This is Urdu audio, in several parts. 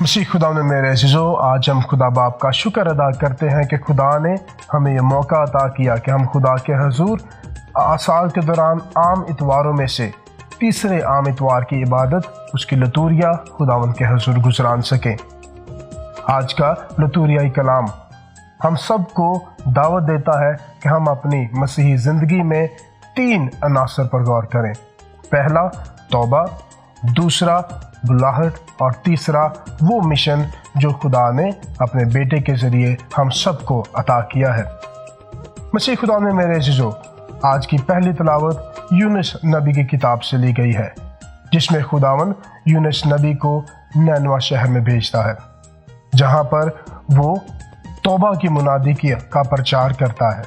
مسیح خدا میں میرے عزیزو، آج ہم خدا باپ کا شکر ادا کرتے ہیں کہ خدا نے ہمیں یہ موقع عطا کیا کہ ہم خدا کے حضور سال کے دوران عام اتواروں میں سے تیسرے عام اتوار کی عبادت، اس کی لطوریہ خداوند کے حضور گزران سکیں۔ آج کا لطوریائی کلام ہم سب کو دعوت دیتا ہے کہ ہم اپنی مسیحی زندگی میں 3 عناصر پر غور کریں۔ پہلا توبہ، دوسرا بلاہٹ، اور تیسرا وہ مشن جو خدا نے اپنے بیٹے کے ذریعے ہم سب کو عطا کیا ہے۔ مسیح خدا میں میرے عزیزو، آج کی پہلی تلاوت یونس نبی کی کتاب سے لی گئی ہے، جس میں خداوند یونس نبی کو نینوا شہر میں بھیجتا ہے، جہاں پر وہ توبہ کی منادی کا پرچار کرتا ہے۔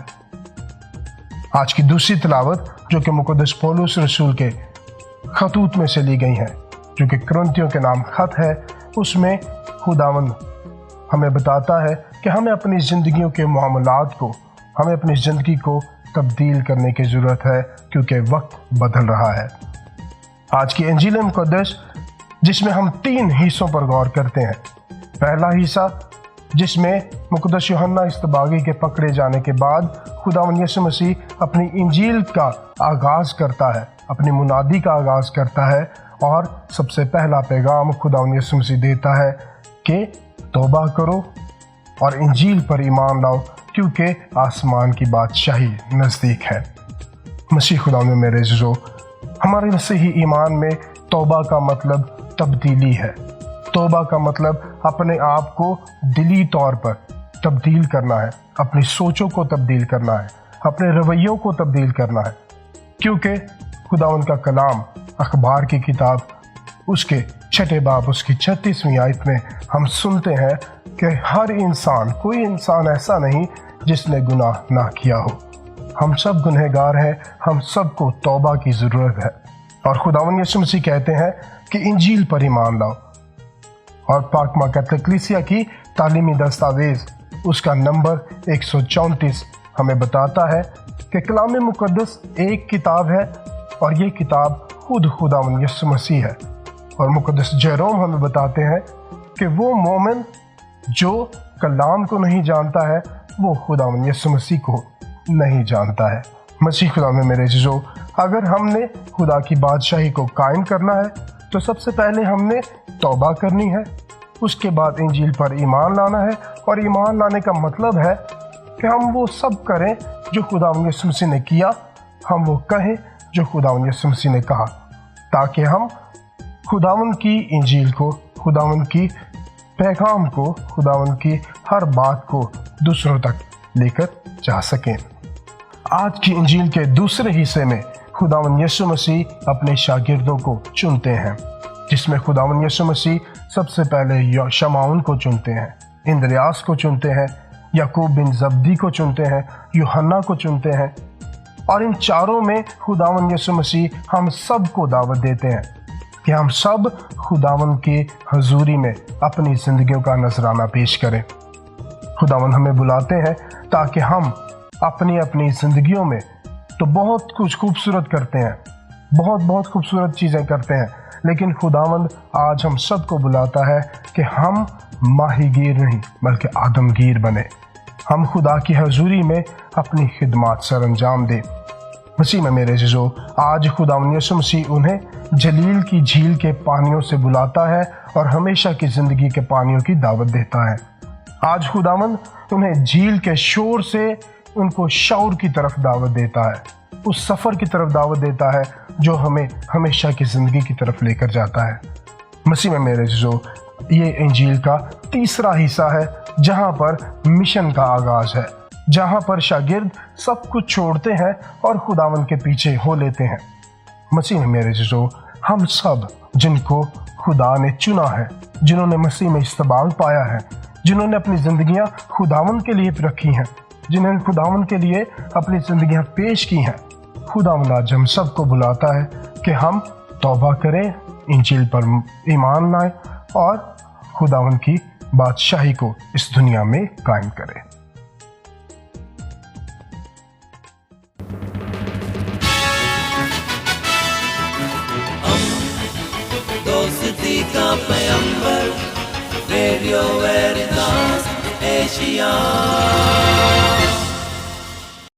آج کی دوسری تلاوت جو کہ مقدس پولس رسول کے خطوط میں سے لی گئی ہیں، جو کہ کرنتھیوں کے نام خط ہے، اس میں خداوند ہمیں بتاتا ہے کہ ہمیں اپنی زندگیوں کے معاملات کو، ہمیں اپنی زندگی کو تبدیل کرنے کی ضرورت ہے، کیونکہ وقت بدل رہا ہے۔ آج کی انجیل مقدس جس میں ہم 3 حصوں پر غور کرتے ہیں۔ پہلا حصہ جس میں مقدس یوحنا اصطباغی کے پکڑے جانے کے بعد خداوند یسوع مسیح اپنی انجیل کا آغاز کرتا ہے، اپنی منادی کا آغاز کرتا ہے، اور سب سے پہلا پیغام خداوند یسوع مسیح دیتا ہے کہ توبہ کرو اور انجیل پر ایمان لاؤ، کیونکہ آسمان کی بادشاہی نزدیک ہے۔ مسیح خداوند میں میرے عزیزو، ہمارے مسیحی ایمان میں توبہ کا مطلب تبدیلی ہے۔ توبہ کا مطلب اپنے آپ کو دلی طور پر تبدیل کرنا ہے، اپنی سوچوں کو تبدیل کرنا ہے، اپنے رویوں کو تبدیل کرنا ہے، کیونکہ خداوند کا کلام اخبار کی کتاب اس کے 6 باب اس کی 36ویں آیت میں ہم سنتے ہیں کہ ہر انسان، کوئی انسان ایسا نہیں جس نے گناہ نہ کیا ہو۔ ہم سب گنہگار ہیں، ہم سب کو توبہ کی ضرورت ہے، اور خداوند یسوع مسیح کہتے ہیں کہ انجیل پر ایمان لاؤ۔ اور پاک کیتھولک کلیسیا کی تعلیمی دستاویز اس کا نمبر 134 ہمیں بتاتا ہے کہ کلام مقدس ایک کتاب ہے، اور یہ کتاب خود خداوند یسوع مسیح ہے۔ اور مقدس جیروم ہمیں بتاتے ہیں کہ وہ مومن جو کلام کو نہیں جانتا ہے، وہ خداوند یسوع مسیح کو نہیں جانتا ہے۔ مسیح خدا میں میرے عزیزو، اگر ہم نے خدا کی بادشاہی کو قائم کرنا ہے تو سب سے پہلے ہم نے توبہ کرنی ہے، اس کے بعد انجیل پر ایمان لانا ہے، اور ایمان لانے کا مطلب ہے کہ ہم وہ سب کریں جو خداوند یسوع مسیح نے کیا، ہم وہ کہیں جو خداوند یسوع مسیح نے کہا، تاکہ ہم خداوند کی انجیل کو، خداوند کی پیغام کو، خداوند کی ہر بات کو دوسروں تک لے کر جا سکیں۔ آج کی انجیل کے دوسرے حصے میں خداوند یسوع مسیح اپنے شاگردوں کو چنتے ہیں، جس میں خداوند یسوع مسیح سب سے پہلے شمعون کو چنتے ہیں، اندریاس کو چنتے ہیں، یعقوب بن زبدی کو چنتے ہیں، یوحنا کو چنتے ہیں، اور ان چاروں میں خداوند یسوع مسیح ہم سب کو دعوت دیتے ہیں کہ ہم سب خداوند کی حضوری میں اپنی زندگیوں کا نذرانہ پیش کریں۔ خداوند ہمیں بلاتے ہیں تاکہ ہم اپنی زندگیوں میں تو بہت کچھ خوبصورت کرتے ہیں، بہت خوبصورت چیزیں کرتے ہیں، لیکن خداوند آج ہم سب کو بلاتا ہے کہ ہم ماہی گیر نہیں بلکہ آدم گیر بنے، ہم خدا کی حضوری میں اپنی خدمات سر انجام دیں۔ مسیح میں میرے عزیزو، آج خداوند یسوع مسیح انہیں جلیل کی جھیل کے پانیوں سے بلاتا ہے اور ہمیشہ کی زندگی کے پانیوں کی دعوت دیتا ہے۔ آج خداوند انہیں جھیل کے شور سے ان کو شعور کی طرف دعوت دیتا ہے، اس سفر کی طرف دعوت دیتا ہے جو ہمیں ہمیشہ کی زندگی کی طرف لے کر جاتا ہے۔ مسیح میں میرے عزیزو، یہ انجیل کا تیسرا حصہ ہے جہاں پر مشن کا آغاز ہے، جہاں پر شاگرد سب کچھ چھوڑتے ہیں اور خداوند کے پیچھے ہو لیتے ہیں۔ مسیح میں میرے عزیزو، ہم سب جن کو خدا نے چنا ہے، جنہوں نے مسیح میں استقبال پایا ہے، جنہوں نے اپنی زندگیاں خداوند کے لیے رکھی ہیں، جنہوں نے خداوند کے لیے اپنی زندگیاں پیش کی ہیں، خداوند آج ہم سب کو بلاتا ہے کہ ہم توبہ کریں، انجیل پر ایمان لائیں اور خداوند کی بادشاہی کو اس دنیا میں قائم کریں۔ دوستی کا پیغمبر Radio Veritas Asia.